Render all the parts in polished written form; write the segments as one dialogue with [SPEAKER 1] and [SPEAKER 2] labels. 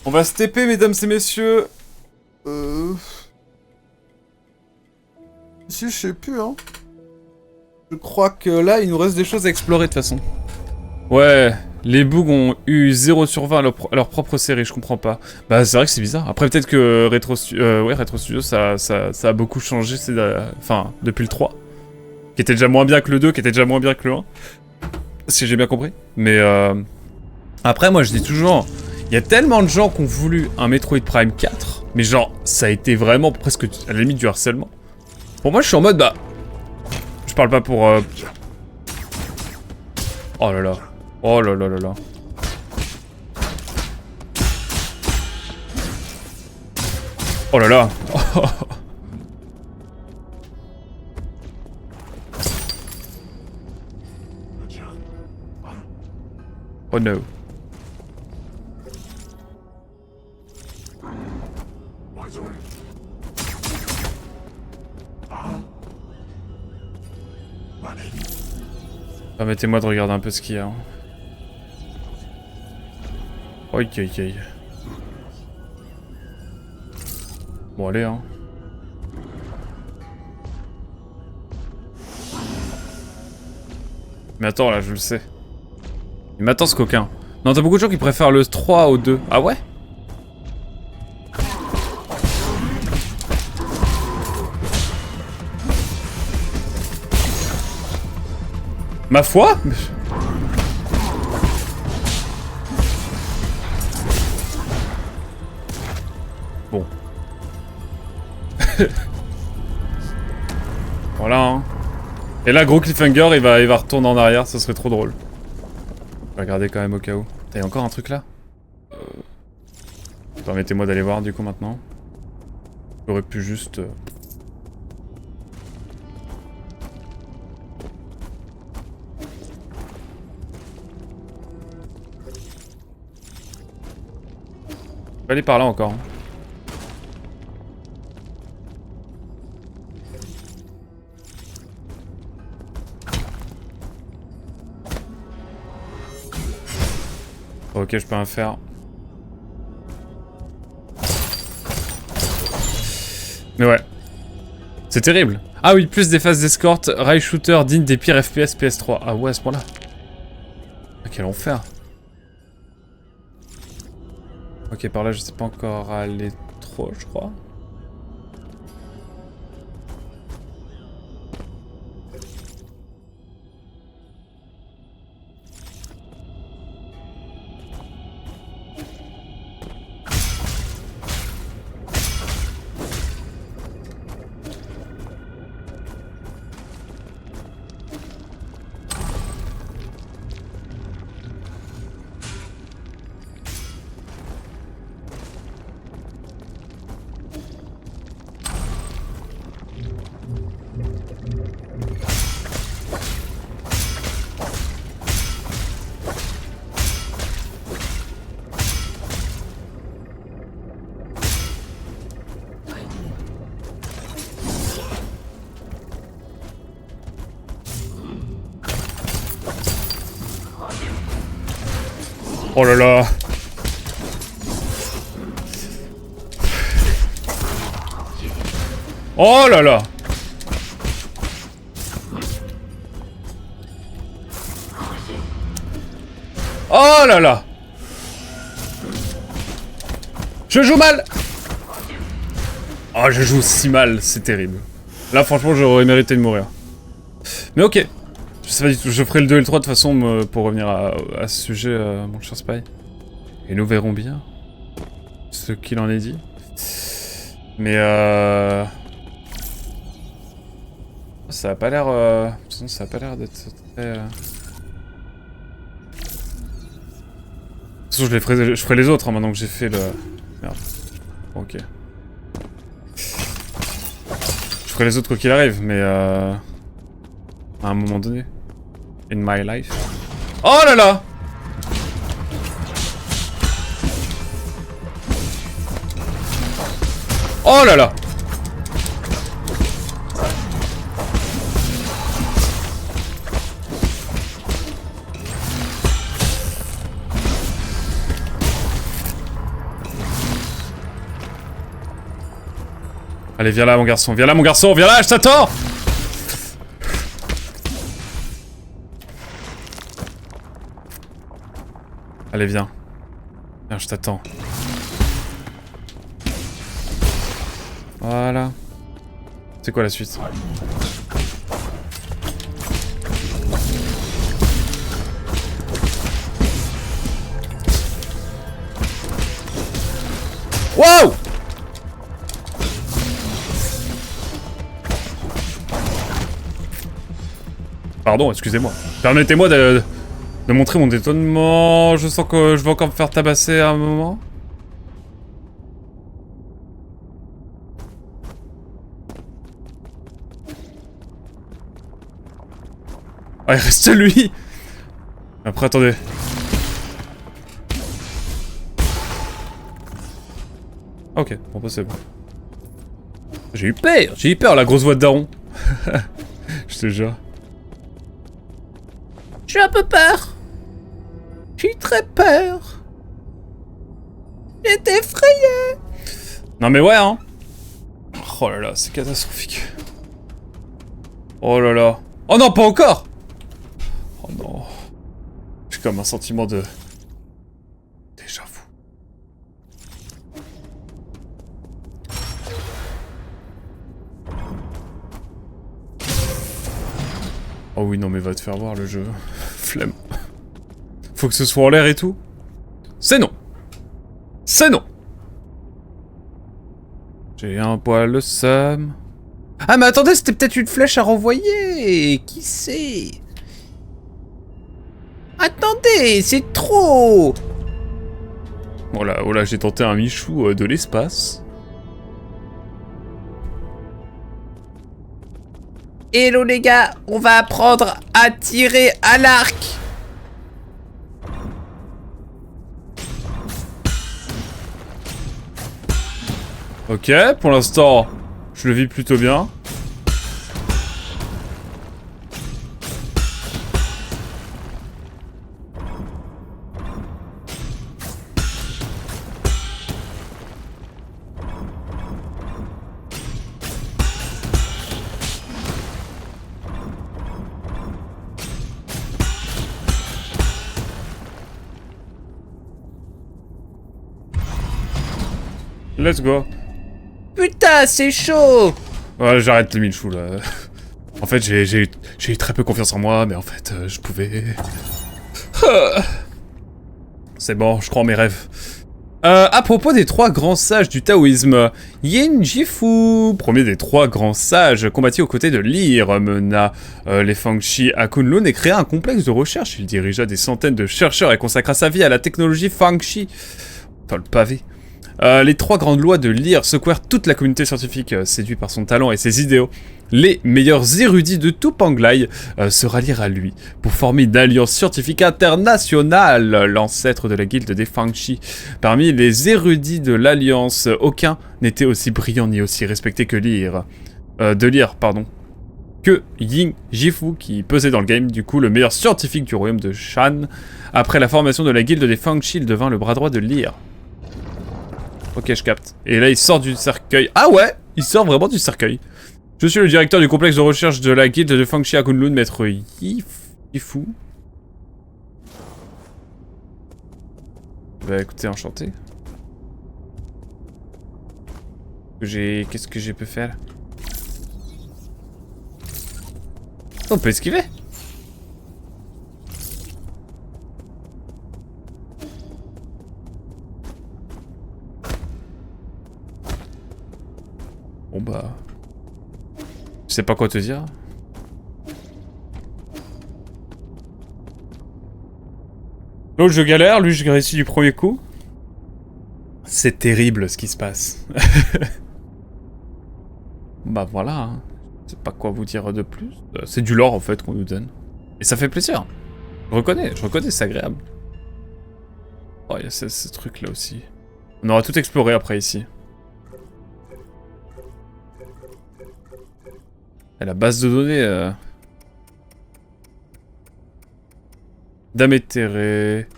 [SPEAKER 1] On va se TP, mesdames et messieurs. Ici, je sais plus, hein. Je crois que là, il nous reste des choses à explorer, de toute façon. Ouais, les bugs ont eu 0 sur 20 à leur propre série, je comprends pas. Bah, c'est vrai que c'est bizarre. Après, peut-être que Retro Studio, ça a beaucoup changé, enfin, depuis le 3. Qui était déjà moins bien que le 2, qui était déjà moins bien que le 1. Si j'ai bien compris. Mais, après, moi, je dis toujours... Il y a tellement de gens qui ont voulu un Metroid Prime 4, mais genre, ça a été vraiment presque à la limite du harcèlement. Pour moi, je suis en mode, bah... Je parle pas pour... Oh là là. Oh là là là là. Oh là là. Oh no. Permettez-moi de regarder un peu ce qu'il y a. Oi, oi, oi. Bon, allez, hein. Mais attends, là, je le sais. Il m'attend, ce coquin. Non, t'as beaucoup de gens qui préfèrent le 3 au 2. Ah ouais? Ma foi? Bon. Voilà, hein. Et là, gros cliffhanger, il va retourner en arrière, ça serait trop drôle. Je vais regarder quand même au cas où. T'as encore un truc là? Permettez-moi d'aller voir du coup maintenant. J'aurais pu juste... Je vais aller par là encore. Ok, je peux rien faire. Mais ouais. C'est terrible. Ah oui, plus des phases d'escorte, rail shooter digne des pires FPS PS3. Ah ouais, à ce point-là. Ah, quel enfer. Ok, par là, je sais pas encore aller trop, je crois. Oh là là. Oh là là. Oh là là. Je joue mal. Oh, je joue si mal, c'est terrible. Là, franchement, j'aurais mérité de mourir. Mais ok. Je sais pas du tout, je ferai le 2 et le 3 de toute façon pour revenir à ce sujet, mon cher Spy. Et nous verrons bien ce qu'il en est dit. Mais ça a pas l'air... De toute façon, ça a pas l'air d'être très... De toute façon, je ferai les autres hein, maintenant que j'ai fait le... Merde. Bon, ok. Je ferai les autres quoi qu'il arrive, mais à un moment donné. In my life. Oh là là! Oh là là! Allez, viens là, mon garçon, viens là, mon garçon, viens là, je t'attends. Allez, viens. Viens, je t'attends. Voilà. C'est quoi la suite? Wow! Pardon, excusez-moi. Permettez-moi de montrer mon étonnement. Je sens que je vais encore me faire tabasser à un moment. Ah, il reste lui! Après, attendez. Ok, bon bah c'est bon. J'ai eu peur, la grosse voix de daron. Je te jure. J'ai un peu peur. J'ai très peur. J'étais effrayé. Non mais ouais, hein. Oh là là, c'est catastrophique. Oh là là. Oh non, pas encore. Oh non. J'ai comme un sentiment de... déjà vu. Oh oui, non mais va te faire voir le jeu. Flemme. Faut que ce soit en l'air et tout. C'est non. C'est non. J'ai un poil le seum. Ah mais attendez, c'était peut-être une flèche à renvoyer. Qui sait? Attendez, c'est trop. Oh là, j'ai tenté un Michou de l'espace. Hello les gars, on va apprendre à tirer à l'arc. Ok, pour l'instant, je le vis plutôt bien. Let's go. Putain, c'est chaud. Ouais, j'arrête le Michou là. En fait, j'ai eu très peu confiance en moi, mais en fait, je pouvais... C'est bon, je crois en mes rêves. À propos des 3 grands sages du taoïsme, Yin Jifu, premier des 3 grands sages, combattit aux côtés de Lyre, mena les Fangshi à Kunlun et créa un complexe de recherche. Il dirigea des centaines de chercheurs et consacra sa vie à la technologie Fangshi. Enfin, le pavé. Les 3 grandes lois de Lyre secouèrent toute la communauté scientifique, séduit par son talent et ses idéaux. Les meilleurs érudits de tout Panglai se rallierent à lui pour former une alliance scientifique internationale, l'ancêtre de la guilde des Fangshi. Parmi les érudits de l'alliance, aucun n'était aussi brillant ni aussi respecté que Lyre. Que Yin Jifu, qui pesait dans le game, du coup le meilleur scientifique du royaume de Shan. Après la formation de la guilde des Fangshi, il devint le bras droit de Lyre. Ok, je capte. Et là, il sort du cercueil. Ah ouais, il sort vraiment du cercueil. Je suis le directeur du complexe de recherche de la guilde de Fangshi à Kunlun, maître Yifu. Bah écoutez, enchanté. Qu'est-ce que j'ai pu faire? On peut esquiver. Bon bah... Je sais pas quoi te dire. L'autre je galère, lui je réussis du premier coup. C'est terrible ce qui se passe. Bah voilà, hein. Je sais pas quoi vous dire de plus. C'est du lore en fait qu'on nous donne. Et ça fait plaisir. Je reconnais, c'est agréable. Oh, il y a ce truc là aussi. On aura tout exploré après ici. Et la base de données... Damétéré...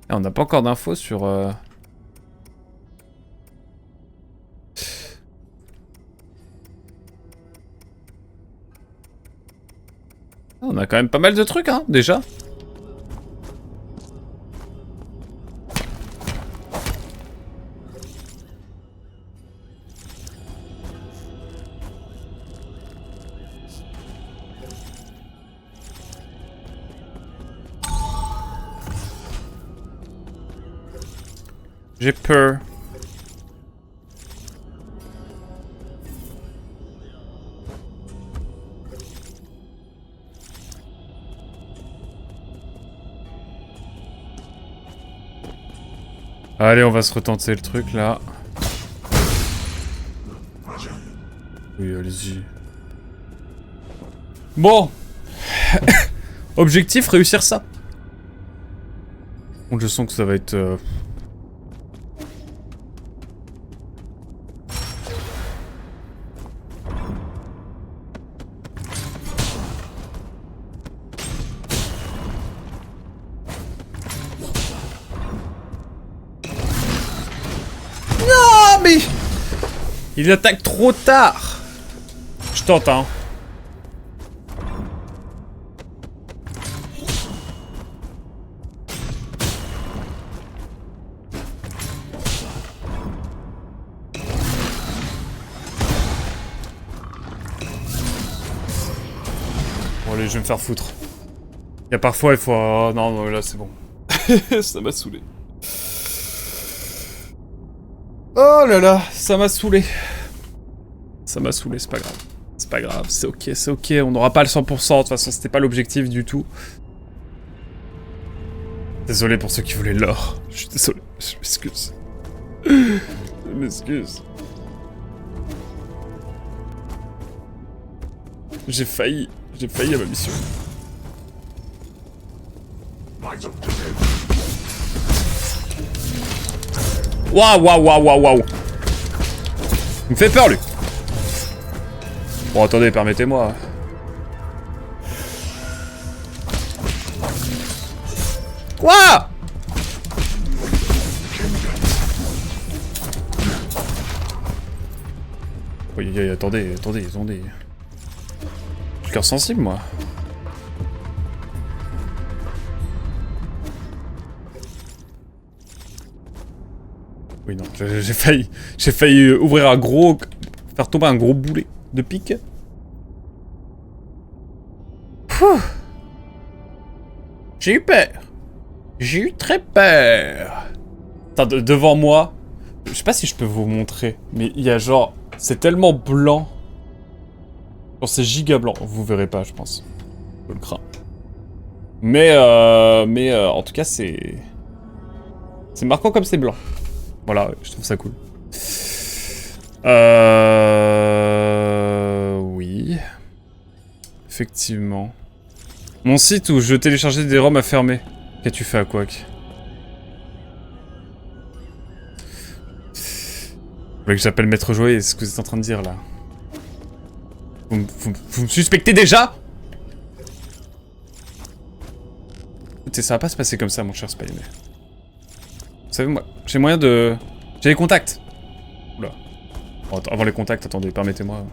[SPEAKER 1] Ah, on n'a pas encore d'infos sur... a quand même pas mal de trucs, hein, déjà. J'ai peur. Allez, on va se retenter le truc là. Oui, allez-y. Bon. Objectif, réussir ça. Bon, je sens que ça va être... Non, mais... Il attaque trop tard. Je tente, hein. Bon allez, je vais me faire foutre. Il y a parfois, il faut... Oh, non, non, là, c'est bon. Ça m'a saoulé. Oh là là, ça m'a saoulé. Ça m'a saoulé, c'est pas grave. C'est pas grave, c'est ok, on n'aura pas le 100%, de toute façon, c'était pas l'objectif du tout. Désolé pour ceux qui voulaient l'or. Je suis désolé, je m'excuse. Je m'excuse. J'ai failli à ma mission. Waouh, waouh, waouh, waouh, waouh. Il me fait peur, lui. Bon, attendez, permettez-moi. Quoi? Oui, attendez. Je suis cœur sensible, moi. Oui, non, j'ai failli ouvrir un gros... faire tomber un gros boulet de pique. J'ai eu peur. J'ai eu très peur. Attends, devant moi... Je sais pas si je peux vous montrer, mais il y a genre... C'est tellement blanc. Genre c'est giga blanc. Vous verrez pas, je pense. Je le crains. Mais en tout cas, c'est... C'est marquant comme c'est blanc. Voilà, je trouve ça cool. Oui. Effectivement. Mon site où je téléchargeais des ROM a fermé. Qu'as-tu fait à Quack? Vous voulez que j'appelle Maître Joyer, c'est ce que vous êtes en train de dire là? Vous me suspectez déjà? Écoutez, ça va pas se passer comme ça, mon cher Spyné. Vous savez, moi, j'ai moyen de... J'ai les contacts. Oula. Bon, avant les contacts, attendez, permettez-moi.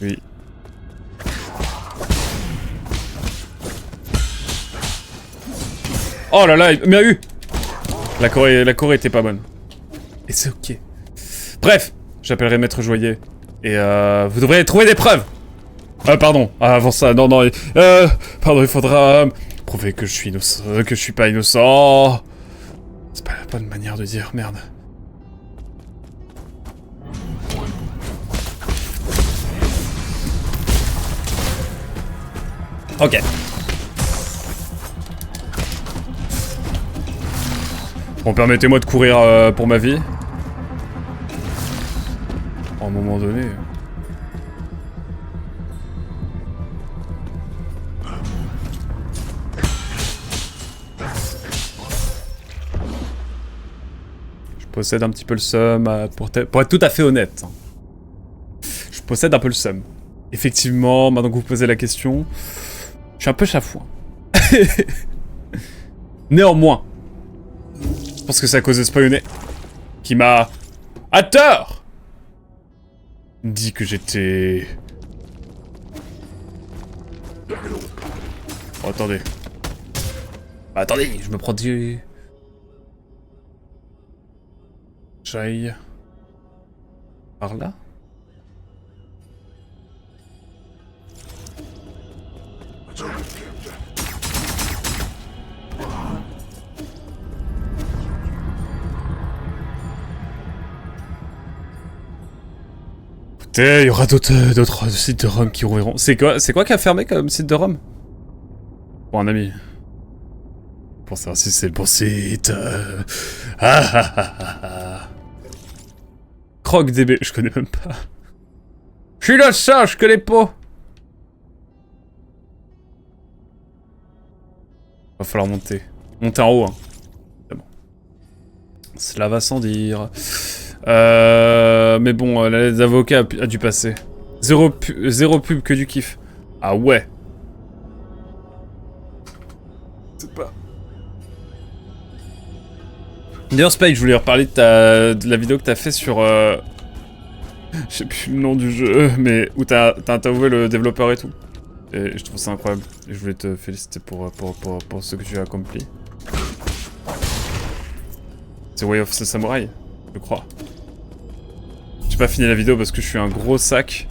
[SPEAKER 1] Oui. Oh là là, il m'a eu. La Corée était pas bonne. Et c'est ok. Bref, j'appellerai Maître Joyer. Et vous devrez trouver des preuves. Pardon. Avant ça, non. Pardon, il faudra prouver que je suis innocent, que je suis pas innocent. C'est pas la bonne manière de dire, merde. Ok. Bon, permettez-moi de courir pour ma vie. À un moment donné... Je possède un petit peu le seum, pour être tout à fait honnête. Je possède un peu le seum. Effectivement, maintenant que vous posez la question, je suis un peu chafouin. Néanmoins, je pense que c'est à cause de Spyné qui m'a... à tort Dis que j'étais... Oh, attendez. Attendez, je me prends du... J'aille... Par là? Écoutez, il y aura d'autres sites de Rome qui rouvriront. C'est quoi qui a fermé comme site de Rome? Pour un ami. Pour savoir si c'est le bon site. Croc DB, je connais même pas. Je suis là, ça, je connais pas. Va falloir monter. Monter en haut, hein. C'est bon. Cela va sans dire. Mais bon, la lettre d'avocat a dû passer. Zéro pub, que du kiff. Ah ouais. C'est pas... D'ailleurs, Spike, je voulais reparler de la vidéo que t'as fait sur... Je sais plus le nom du jeu, mais où t'as interviewé le développeur et tout. Et je trouve ça incroyable. Et je voulais te féliciter pour ce que tu as accompli. C'est Way of the Samurai, je crois. J'ai pas fini la vidéo parce que je suis un gros sac.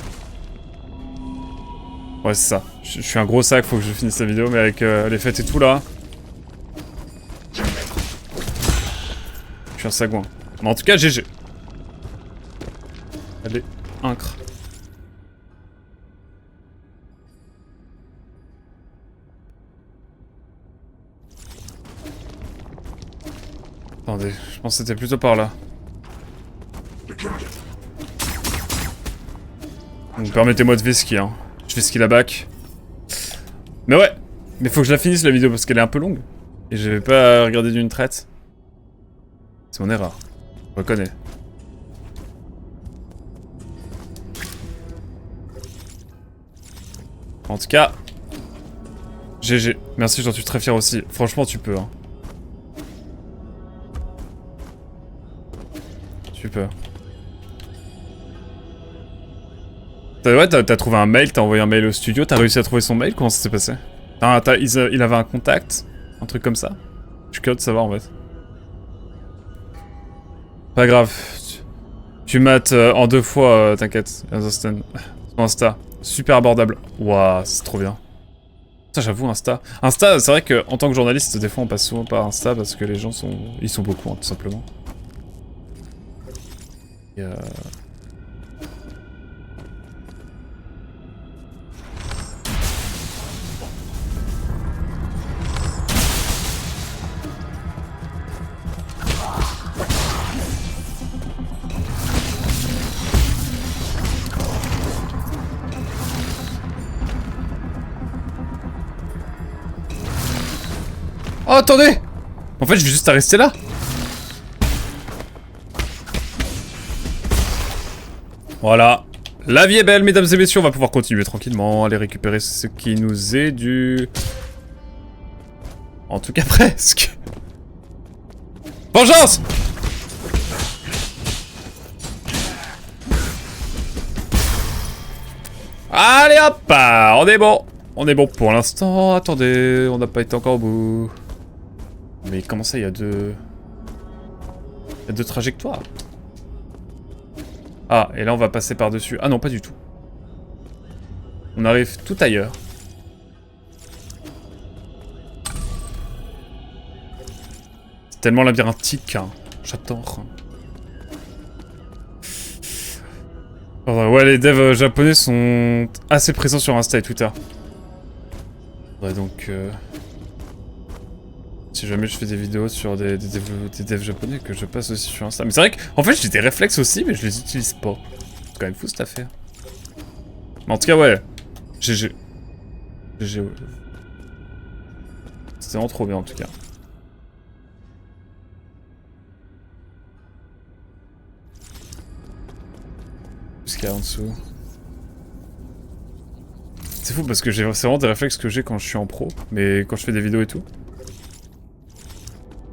[SPEAKER 1] Ouais, c'est ça. Je suis un gros sac, faut que je finisse la vidéo, mais avec les fêtes et tout là. Je suis un sagouin. Mais en tout cas, GG. Allez, incre. Attendez, je pense que c'était plutôt par là. Donc permettez-moi de vesquiller, hein. Je vesquille la bac. Mais ouais, mais faut que je la finisse la vidéo parce qu'elle est un peu longue. Et je vais pas regarder d'une traite. C'est mon erreur. Je reconnais. En tout cas, GG. Merci, j'en suis très fier aussi. Franchement, tu peux, hein. Tu peux. Ouais, t'as trouvé un mail, t'as envoyé un mail au studio, t'as réussi à trouver son mail, comment ça s'est passé? Il avait un contact? Un truc comme ça? Je suis curieux de savoir en fait. Pas grave. Tu mates en 2 fois, t'inquiète. Son Insta. Super abordable. Waouh, c'est trop bien. Ça, j'avoue, Insta. Insta, c'est vrai qu'en tant que journaliste, des fois on passe souvent par Insta parce que les gens sont... Ils sont beaucoup, hein, tout simplement. Et Oh, attendez! En fait, je vais juste à rester là. Voilà. La vie est belle, mesdames et messieurs. On va pouvoir continuer tranquillement, aller récupérer ce qui nous est dû. En tout cas, presque. Vengeance! Allez hop! On est bon. On est bon pour l'instant. Attendez, on n'a pas été encore au bout. Mais comment ça, il y a deux... Il y a deux trajectoires. Ah, et là on va passer par-dessus. Ah non, pas du tout. On arrive tout ailleurs. C'est tellement labyrinthique, hein. J'adore. Ouais, les devs japonais sont assez présents sur Insta et Twitter. Ouais, donc... Si jamais je fais des vidéos sur des devs japonais, que je passe aussi sur Insta. Mais c'est vrai qu'en fait j'ai des réflexes aussi, mais je les utilise pas. C'est quand même fou cette affaire. Mais en tout cas, ouais. GG. GG, ouais. C'était vraiment trop bien en tout cas. Qu'est-ce qu'il y a en dessous? C'est fou parce que c'est vraiment des réflexes que j'ai quand je suis en pro, mais quand je fais des vidéos et tout.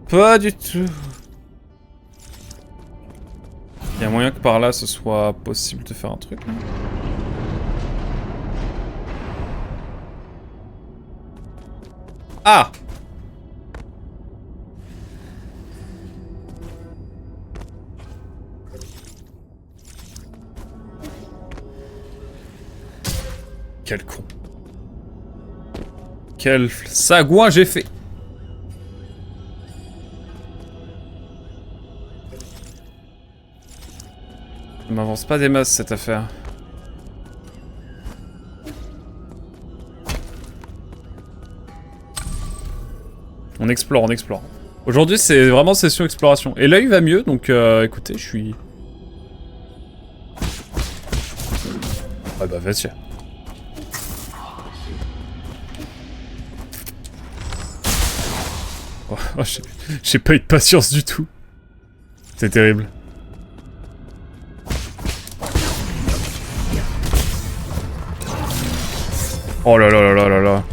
[SPEAKER 1] Pas du tout. Il y a moyen que par là ce soit possible de faire un truc là. Ah! Quel con. Quel sagouin j'ai fait. Ne m'avance pas des masses cette affaire. On explore, on explore. Aujourd'hui c'est vraiment session exploration. Et l'œil va mieux donc écoutez je suis... Ah bah vas-y. Oh, j'ai pas eu de patience du tout. C'est terrible. Oh là là là là là là.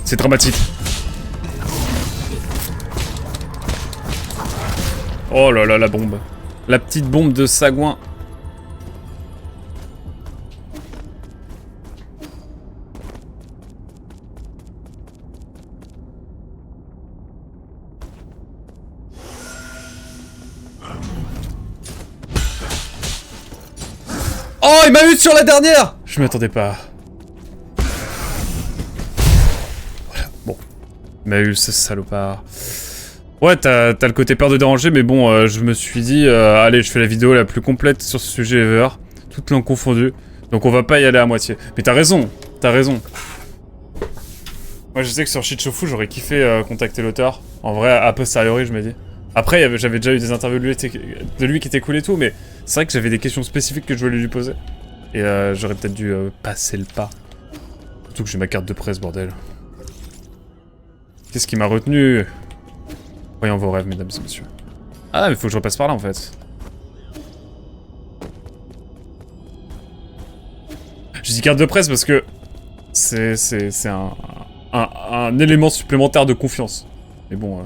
[SPEAKER 1] C'est dramatique. Oh là là la bombe. La petite bombe de sagouin. Oh, il m'a eu sur la dernière! Je m'y attendais pas. Voilà, bon. Il m'a eu ce salopard. Ouais, t'as le côté peur de déranger, mais bon, je me suis dit, allez, je fais la vidéo la plus complète sur ce sujet ever. Toutes langues confondues. Donc on va pas y aller à moitié. Mais t'as raison, t'as raison. Moi je sais que sur Shitshofu, j'aurais kiffé contacter l'auteur. En vrai, a posteriori, je me dis. Après, j'avais déjà eu des interviews de lui qui étaient cool et tout, mais c'est vrai que j'avais des questions spécifiques que je voulais lui poser. Et j'aurais peut-être dû passer le pas. Surtout que j'ai ma carte de presse, bordel. Qu'est-ce qui m'a retenu? Voyons vos rêves, mesdames et messieurs. Ah, mais faut que je repasse par là, en fait. Je dis carte de presse parce que... c'est un élément supplémentaire de confiance. Mais bon...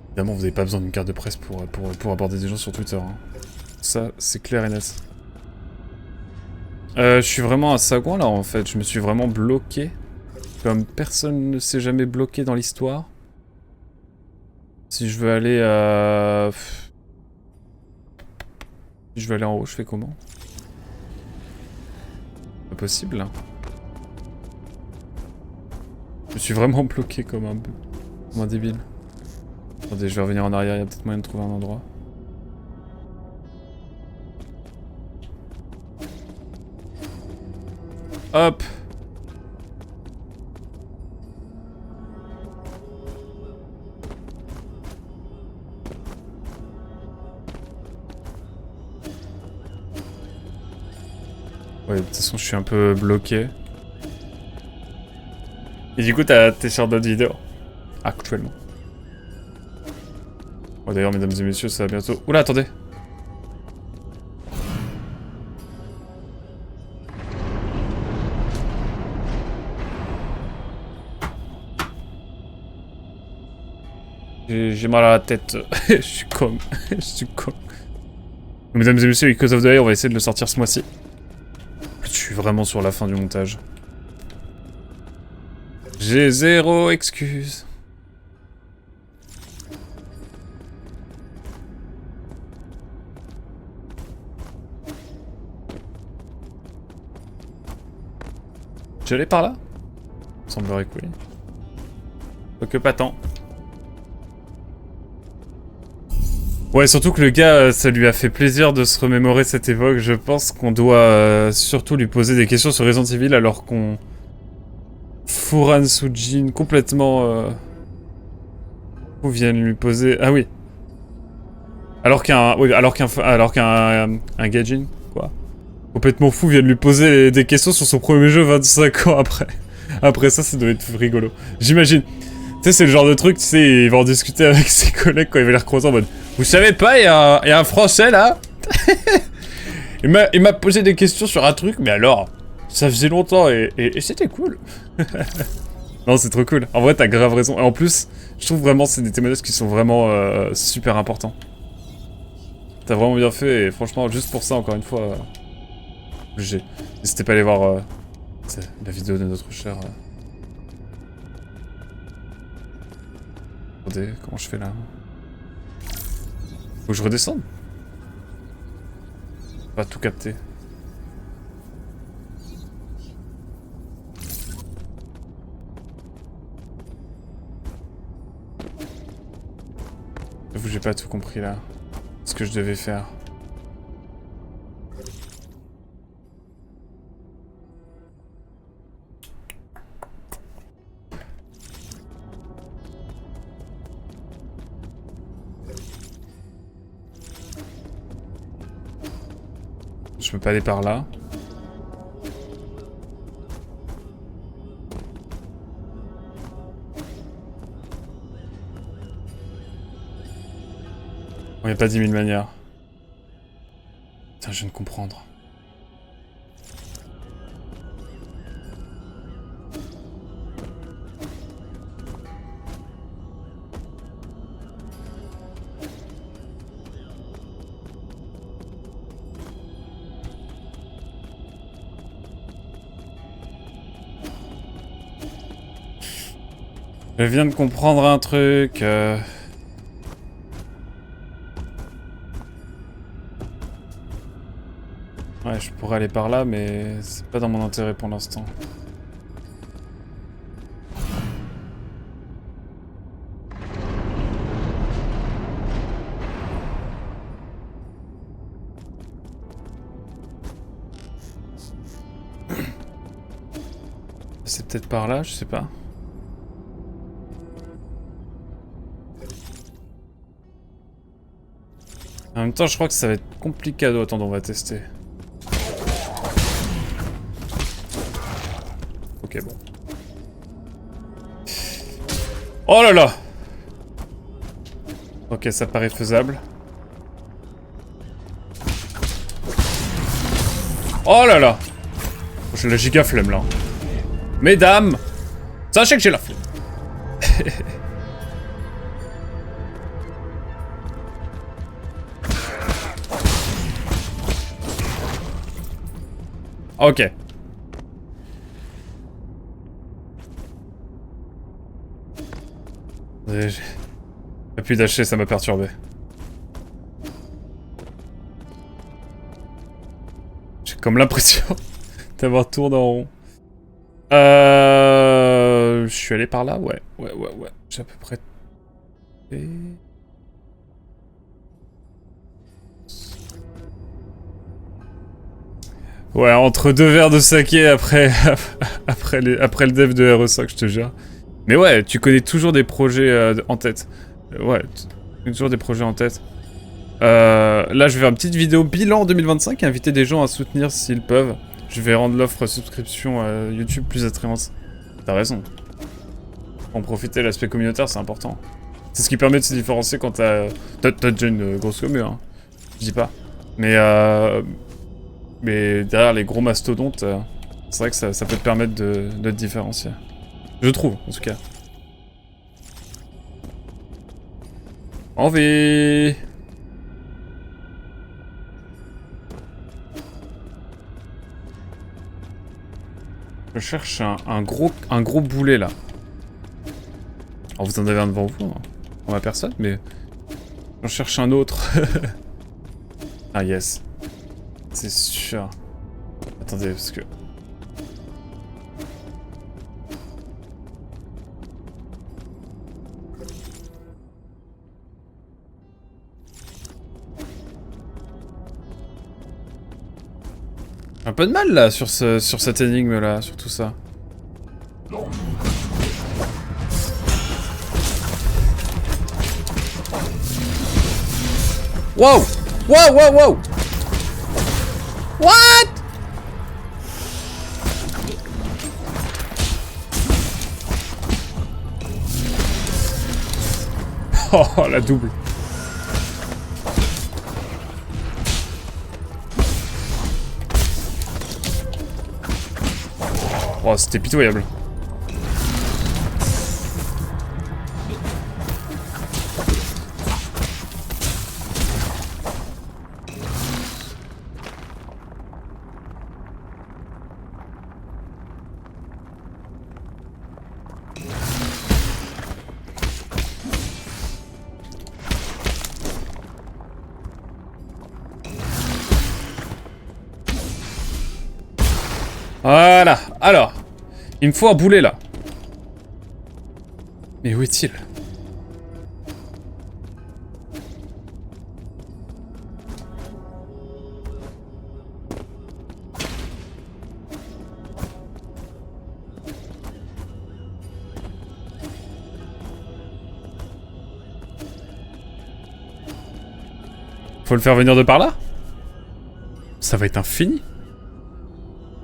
[SPEAKER 1] évidemment, vous n'avez pas besoin d'une carte de presse pour aborder des gens sur Twitter. Hein. Ça, c'est clair et net. Je suis vraiment un sagouin, là, en fait. Je me suis vraiment bloqué. Comme personne ne s'est jamais bloqué dans l'histoire. Si je veux aller si je veux aller en haut, je fais comment? Pas possible, là. Je me suis vraiment bloqué comme un débile. Attendez, je vais revenir en arrière, il y a peut-être moyen de trouver un endroit. Hop! Ouais, de toute façon, je suis un peu bloqué. Et du coup, t'es sur d'autres vidéos. Actuellement. Oh, d'ailleurs, mesdames et messieurs, ça va bientôt... Oula, attendez! J'ai mal à la tête. Je suis con. Je suis con. Mesdames et messieurs, Echoes of the Air, on va essayer de le sortir ce mois-ci. Je suis vraiment sur la fin du montage. J'ai zéro excuse. J'allais par là? Il semblerait que oui. Quoique pas tant. Ouais, surtout que le gars, ça lui a fait plaisir de se remémorer cette époque. Je pense qu'on doit surtout lui poser des questions sur Resident Evil alors qu'on... Furan Sujin complètement... Où viennent lui poser... Ah oui. Alors qu'un... Oui, alors qu'un Gaijin, quoi. Complètement fou vient de lui poser des questions sur son premier jeu 25 ans après. Après ça, ça doit être rigolo. J'imagine. Tu sais, c'est le genre de truc, tu sais, il va en discuter avec ses collègues quand il va les recroiser en mode... Vous savez pas, il y a un Français, là. Il m'a posé des questions sur un truc, mais alors... Ça faisait longtemps et c'était cool. Non, c'est trop cool. En vrai, t'as grave raison. Et en plus, je trouve vraiment c'est des témoignages qui sont vraiment super importants. T'as vraiment bien fait, et franchement, juste pour ça, encore une fois, obligé. N'hésitez pas à aller voir la vidéo de notre cher... Attendez, comment je fais là? Faut que je redescende? Pas tout capter. J'avoue que j'ai pas tout compris là. Ce que je devais faire. Je peux pas aller par là. Il n'y a pas 10 000 manières. Putain, je viens de comprendre. Je viens de comprendre un truc. Ouais, je pourrais aller par là, mais c'est pas dans mon intérêt pour l'instant. C'est peut-être par là, je sais pas. En même temps, je crois que ça va être compliqué. Attends, on va tester. Ok, bon. Oh là là! Ok, ça paraît faisable. Oh là là! J'ai la giga flemme là. Mesdames, sachez que j'ai la flemme. Ok. J'ai pu dasher, ça m'a perturbé. J'ai comme l'impression d'avoir tourné en rond. Je suis allé par là, ouais. Ouais. J'ai à peu près... Ouais, entre deux verres de saké après, après le dev de RE5, je te jure. Mais ouais, tu connais toujours des projets en tête. Ouais, toujours des projets en tête. Là, je vais faire une petite vidéo bilan 2025 et inviter des gens à soutenir s'ils peuvent. Je vais rendre l'offre subscription à YouTube plus attrayante. T'as raison. En profiter, l'aspect communautaire, c'est important. C'est ce qui permet de se différencier quand t'as déjà une grosse commu, hein. Je dis pas. Mais derrière les gros mastodontes, c'est vrai que ça peut te permettre de te différencier. Je trouve, en tout cas. Envie. Je cherche un gros boulet, là. Alors, vous en avez un devant vous, hein. On voit personne, mais... J'en cherche un autre. Ah, yes. C'est sûr. Attendez, parce que... Un peu de mal là sur cette énigme là, sur tout ça. Wow! Wow! What? Oh, la double. Oh, c'était pitoyable. Voilà. Alors. Il me faut un boulet, là. Mais où est-il? Faut le faire venir de par là? Ça va être infini.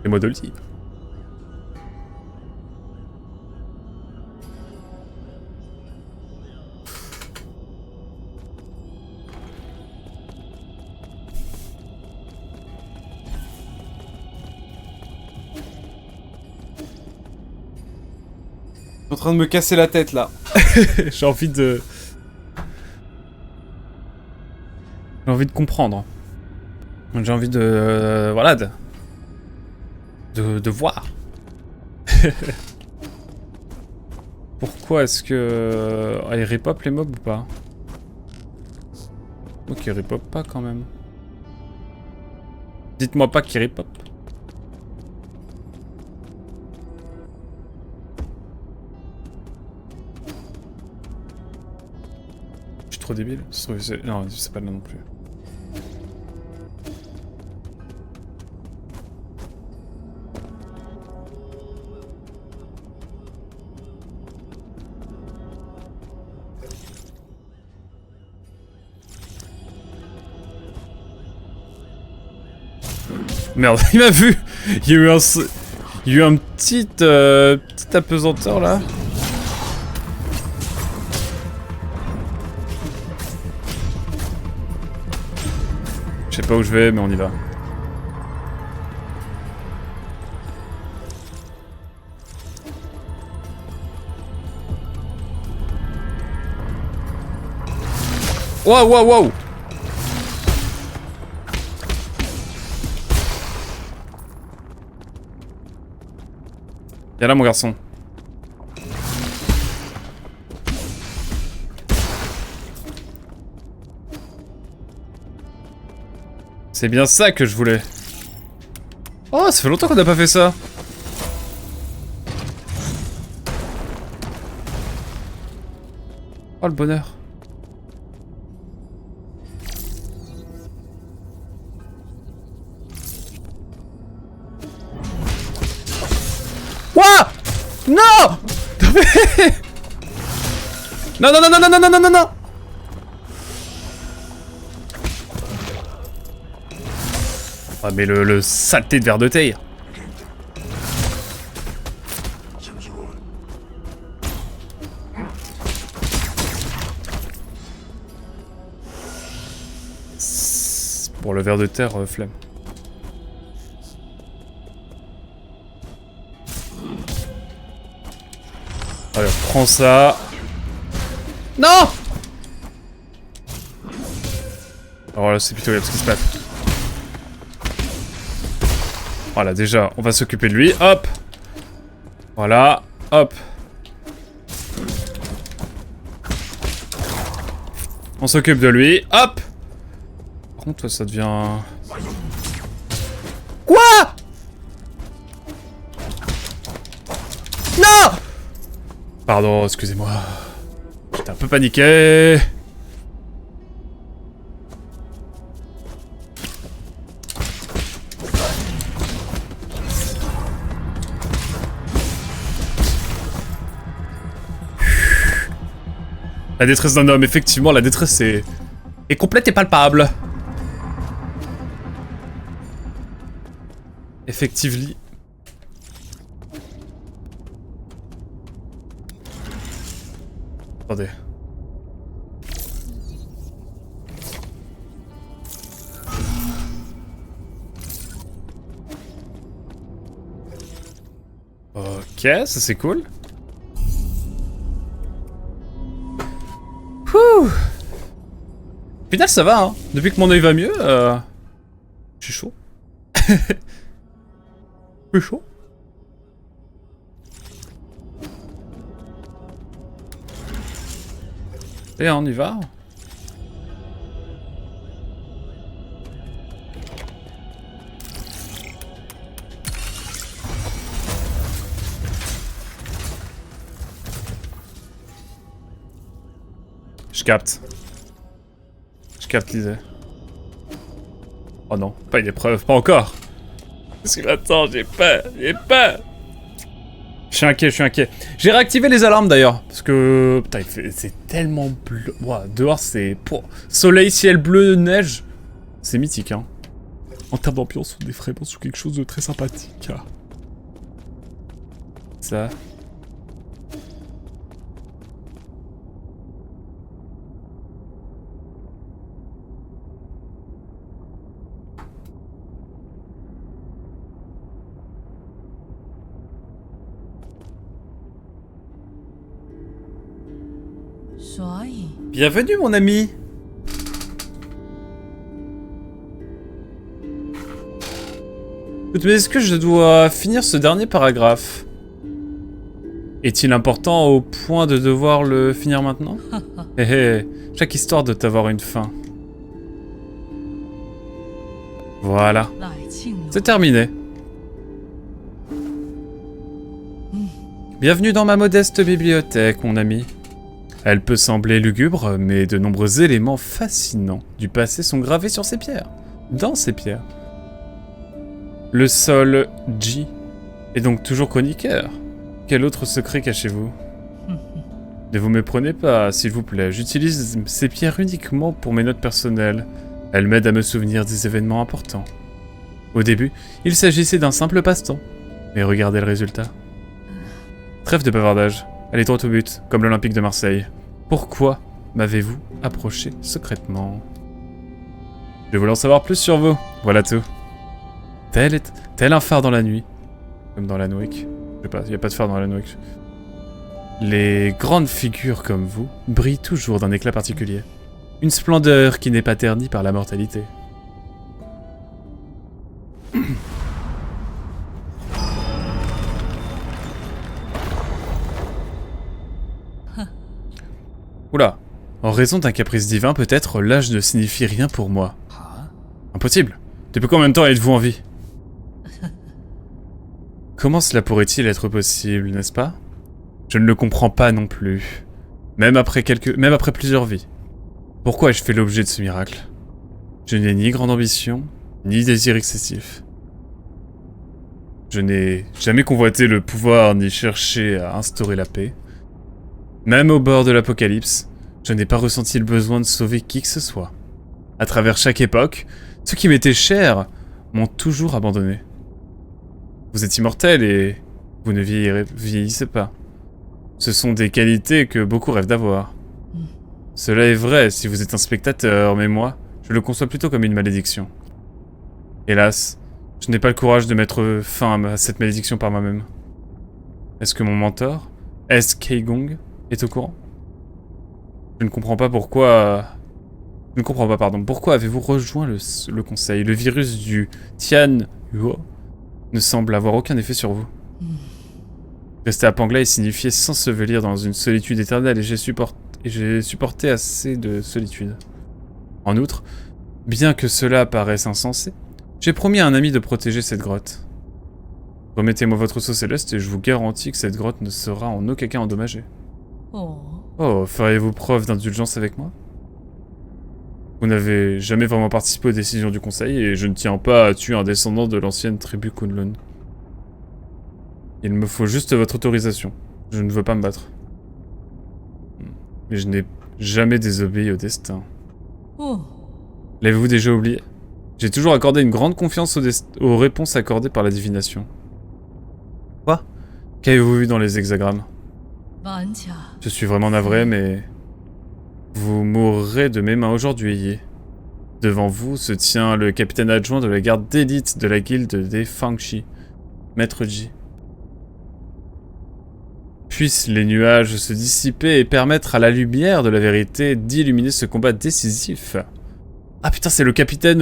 [SPEAKER 1] Les mots de le dire. Je suis en train de me casser la tête là. J'ai envie de... J'ai envie de comprendre. J'ai envie de... voilà, de voir. Pourquoi est-ce que... Ah, ils repop les mobs ou pas? Ok, ils repop pas quand même. Dites-moi pas qu'ils repop. Je suis trop débile. Non, c'est pas là non plus. Merde, il m'a vu. Il y a eu un petit apesanteur là. Je sais pas où je vais, mais on y va. Waouh, waouh, waouh! Viens là, mon garçon. C'est bien ça que je voulais. Oh, ça fait longtemps qu'on n'a pas fait ça. Oh, le bonheur. Ouah! Non! Non, non, non, non, non, non, non, non, non, non! Ah, mais le saleté de verre de taille. Pour le ver de terre, flemme. Allez, prends ça. Non! Alors là, c'est plutôt ce qui se passe. Voilà, déjà, on va s'occuper de lui. Hop! Voilà, hop. On s'occupe de lui. Hop! Par contre, toi, ça devient... Quoi? Non! Pardon, excusez-moi. J'étais un peu paniqué. La détresse d'un homme, effectivement, la détresse est complète et palpable. Effectively. Attendez. Ok, ça c'est cool. Ouh. Au final, ça va, hein. Depuis que mon œil va mieux, je suis chaud. Je suis chaud. Et on y va. Je capte. Je capte l'idée. Oh non, pas une épreuve, pas encore. Parce que attends, j'ai peur. Je suis inquiet. J'ai réactivé les alarmes d'ailleurs. Parce que, putain, c'est tellement bleu. Ouah, dehors, c'est... Soleil, ciel bleu, neige. C'est mythique, hein. En termes d'ambiance, on est vraiment sur quelque chose de très sympathique. Ça... Bienvenue, mon ami. Mais est-ce que je dois finir ce dernier paragraphe? Est-il important au point de devoir le finir maintenant? Hé hé, chaque histoire doit avoir une fin. Voilà. C'est terminé. Bienvenue dans ma modeste bibliothèque, mon ami. Elle peut sembler lugubre, mais de nombreux éléments fascinants du passé sont gravés sur ces pierres. Dans ces pierres. Le sol G est donc toujours chroniqueur. Quel autre secret cachez-vous? Ne vous méprenez pas, s'il vous plaît. J'utilise ces pierres uniquement pour mes notes personnelles. Elles m'aident à me souvenir des événements importants. Au début, il s'agissait d'un simple passe-temps. Mais regardez le résultat. Trêve de bavardage. Allez droit au but, comme l'Olympique de Marseille. Pourquoi m'avez-vous approché secrètement? Je voulais en savoir plus sur vous. Voilà tout. Tel un phare dans la nuit. Comme dans l'Alan Wake. Je sais pas, il n'y a pas de phare dans l'Alan Wake. Les grandes figures comme vous brillent toujours d'un éclat particulier. Une splendeur qui n'est pas ternie par la mortalité. Oula, en raison d'un caprice divin, peut-être l'âge ne signifie rien pour moi. Impossible. Depuis combien de temps êtes-vous en vie? Comment cela pourrait-il être possible, n'est-ce pas? Je ne le comprends pas non plus. Même après plusieurs vies. Pourquoi ai-je fait l'objet de ce miracle? Je n'ai ni grande ambition, ni désir excessif. Je n'ai jamais convoité le pouvoir ni cherché à instaurer la paix. Même au bord de l'apocalypse, je n'ai pas ressenti le besoin de sauver qui que ce soit. À travers chaque époque, ceux qui m'étaient chers m'ont toujours abandonné. Vous êtes immortel et vous ne vieillissez pas. Ce sont des qualités que beaucoup rêvent d'avoir. Cela est vrai si vous êtes un spectateur, mais moi, je le conçois plutôt comme une malédiction. Hélas, je n'ai pas le courage de mettre fin à cette malédiction par moi-même. Est-ce que mon mentor, S.K. Gong, est au courant? Je ne comprends pas pourquoi... Je ne comprends pas, pardon. Pourquoi avez-vous rejoint le conseil? Le virus du Tian Huo ne semble avoir aucun effet sur vous. Rester à Panglai signifiait s'ensevelir dans une solitude éternelle et j'ai supporté assez de solitude. En outre, bien que cela paraisse insensé, j'ai promis à un ami de protéger cette grotte. Remettez-moi votre sceau céleste et je vous garantis que cette grotte ne sera en aucun cas endommagée. Oh, feriez-vous preuve d'indulgence avec moi? Vous n'avez jamais vraiment participé aux décisions du conseil et je ne tiens pas à tuer un descendant de l'ancienne tribu Kunlun. Il me faut juste votre autorisation. Je ne veux pas me battre. Mais je n'ai jamais désobéi au destin. L'avez-vous déjà oublié? J'ai toujours accordé une grande confiance aux réponses accordées par la divination. Quoi? Qu'avez-vous vu dans les hexagrammes? Je suis vraiment navré, mais... Vous mourrez de mes mains aujourd'hui. Devant vous se tient le capitaine adjoint de la garde d'élite de la guilde des Fangshi, Maître Ji. Puissent les nuages se dissiper et permettre à la lumière de la vérité d'illuminer ce combat décisif. Ah putain, c'est le capitaine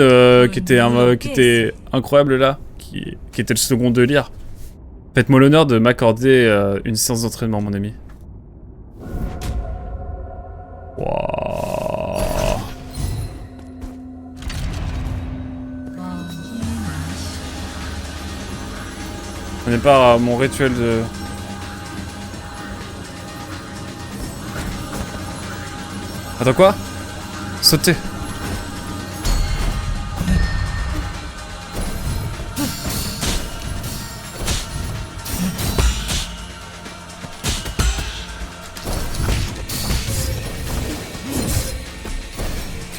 [SPEAKER 1] qui était incroyable là, qui était le second de Lyre. Faites-moi l'honneur de m'accorder une séance d'entraînement, mon ami. Wow. On est pas à mon rituel de... Attends quoi? Sauter.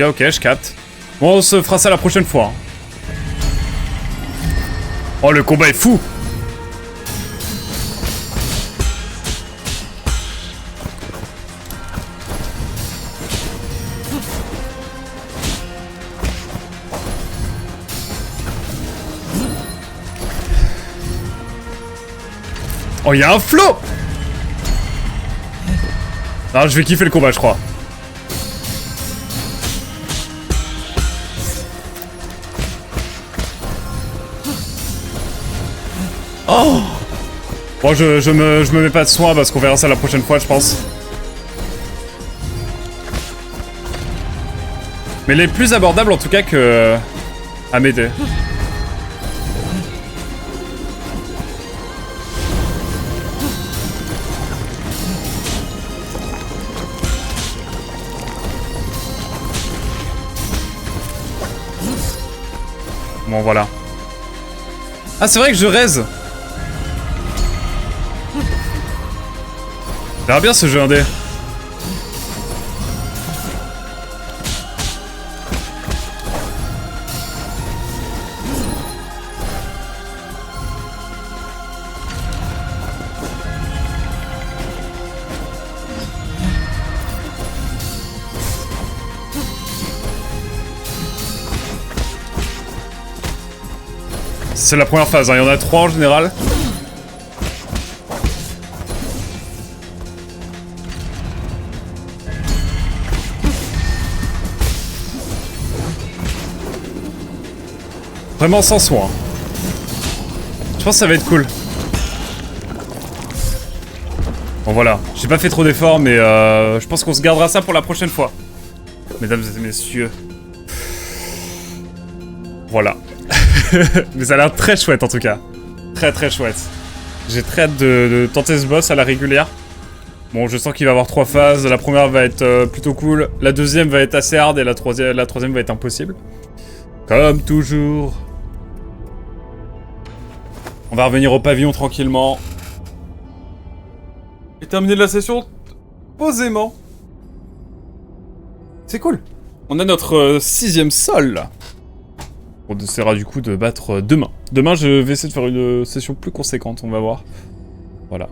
[SPEAKER 1] Ok, je capte. Bon, on se fera ça la prochaine fois. Hein. Oh, le combat est fou! Oh, il y a un flot! Ah, je vais kiffer le combat, je crois. Oh! Bon, je me mets pas de soin parce qu'on verra ça la prochaine fois, je pense. Mais les plus abordables en tout cas que... à m'aider. Bon, voilà. Ah, c'est vrai que je raise. Ça a l'air bien ce jeu indé. C'est la première phase, hein. Il y en a 3 en général. Vraiment sans soin. Je pense que ça va être cool. Bon voilà, j'ai pas fait trop d'efforts mais je pense qu'on se gardera ça pour la prochaine fois. Mesdames et messieurs. Voilà. Mais ça a l'air très chouette en tout cas. Très très chouette. J'ai très hâte de tenter ce boss à la régulière. Bon, je sens qu'il va y avoir 3 phases. La première va être plutôt cool. La deuxième va être assez hard et la troisième va être impossible. Comme toujours. On va revenir au pavillon tranquillement. Et terminer la session posément. C'est cool. On a notre 6ème sol. On essaiera du coup de battre demain. Demain, je vais essayer de faire une session plus conséquente, on va voir. Voilà.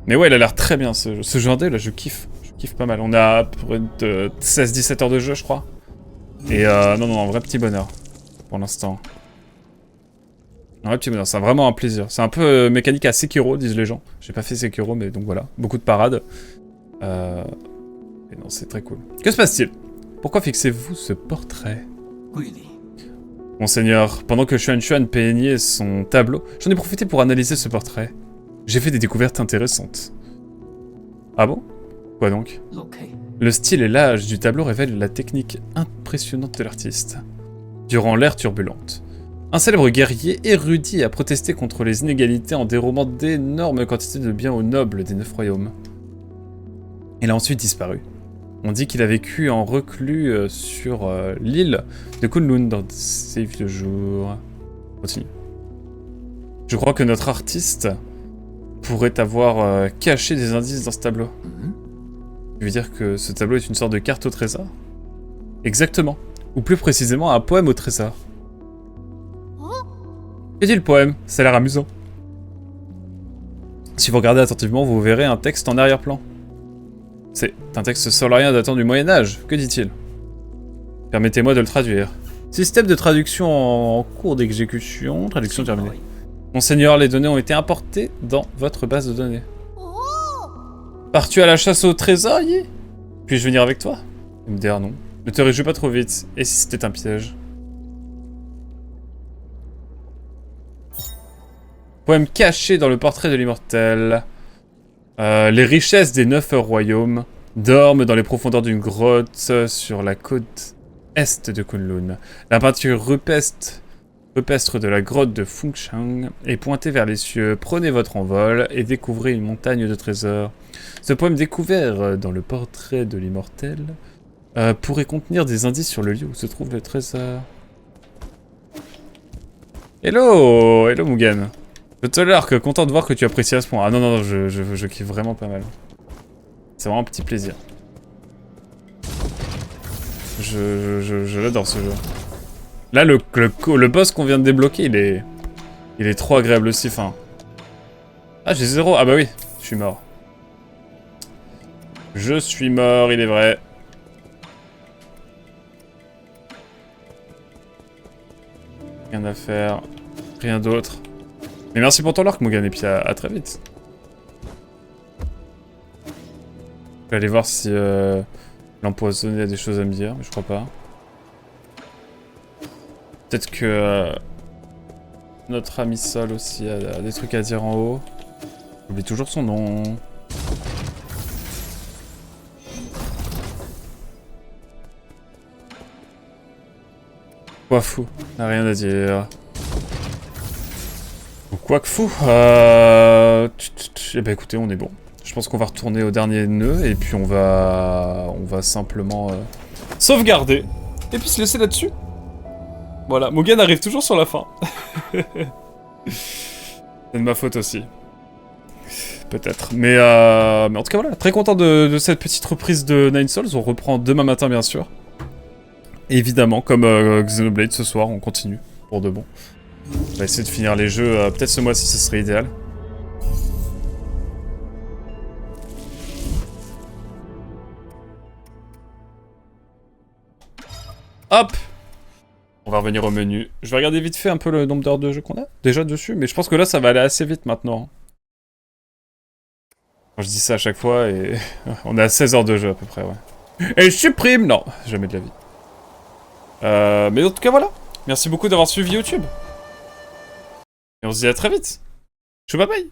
[SPEAKER 1] Mais ouais, il a l'air très bien ce jeu indé, là, je kiffe. Je kiffe pas mal. On a pour 16-17 heures de jeu, je crois. Et non, un vrai petit bonheur. Pour l'instant. Un vrai petit bonheur, c'est vraiment un plaisir. C'est un peu mécanique à Sekiro, disent les gens. J'ai pas fait Sekiro, mais donc voilà. Beaucoup de parades. Et non, c'est très cool. Que se passe-t-il? Pourquoi fixez-vous ce portrait? Monseigneur, pendant que Xuan Xuan peignait son tableau, j'en ai profité pour analyser ce portrait. J'ai fait des découvertes intéressantes. Ah bon? Quoi donc? Le style et l'âge du tableau révèlent la technique impressionnante de l'artiste. Durant l'ère turbulente, un célèbre guerrier érudit a protesté contre les inégalités en dérobant d'énormes quantités de biens aux nobles des 9 royaumes. Il a ensuite disparu. On dit qu'il a vécu en reclus sur l'île de Kunlun dans ses vieux jours. Continue. Je crois que notre artiste pourrait avoir caché des indices dans ce tableau. Tu veux dire que ce tableau est une sorte de carte au trésor? Exactement. Ou plus précisément un poème au trésor. Que dit le poème? Ça a l'air amusant. Si vous regardez attentivement, vous verrez un texte en arrière-plan. C'est un texte solorien datant du Moyen-Âge. Que dit-il? Permettez-moi de le traduire. Système de traduction en cours d'exécution. Traduction terminée. Monseigneur, les données ont été importées dans votre base de données. Pars-tu à la chasse au trésor, Yi? Puis-je venir avec toi? MDR non. Ne te réjouis pas trop vite. Et si c'était un piège? Poème caché dans le portrait de l'immortel. Les richesses des 9 royaumes dorment dans les profondeurs d'une grotte sur la côte est de Kunlun. La peinture rupestre de la grotte de Fengshang est pointée vers les cieux. Prenez votre envol et découvrez une montagne de trésors. Ce poème découvert dans le portrait de l'immortel pourrait contenir des indices sur le lieu où se trouve le trésor. Hello! Hello Mugen. Je te larque, content de voir que tu apprécies à ce point. Ah non, non, non, je kiffe vraiment pas mal. C'est vraiment un petit plaisir. Je l'adore ce jeu. Là, le boss qu'on vient de débloquer, il est trop agréable aussi, enfin... Ah, j'ai 0. Ah bah oui, je suis mort. Je suis mort, il est vrai. Rien à faire. Rien d'autre. Mais merci pour ton lurk, Mugen, et puis à très vite. Je vais aller voir si l'empoisonné a des choses à me dire, mais je crois pas. Peut-être que notre ami Sol aussi a des trucs à dire en haut. J'oublie toujours son nom. Quoi fou, n'a rien à dire. Quoi que fou, eh ben écoutez, on est bon. Je pense qu'on va retourner au dernier nœud et puis on va simplement sauvegarder et puis se laisser là-dessus. Voilà, Mugen arrive toujours sur la fin. C'est de ma faute aussi. Peut-être. Mais en tout cas, voilà. Très content de cette petite reprise de Nine Souls. On reprend demain matin, bien sûr. Et évidemment, comme Xenoblade ce soir, on continue. Pour de bon. On va essayer de finir les jeux. Peut-être ce mois-ci, ce serait idéal. Hop! On va revenir au menu. Je vais regarder vite fait un peu le nombre d'heures de jeu qu'on a déjà dessus. Mais je pense que là, ça va aller assez vite maintenant. Je dis ça à chaque fois et on est à 16 heures de jeu à peu près, ouais. Et je supprime! Non, jamais de la vie. Mais en tout cas, voilà. Merci beaucoup d'avoir suivi YouTube. Et on se dit à très vite. Chou bye bye!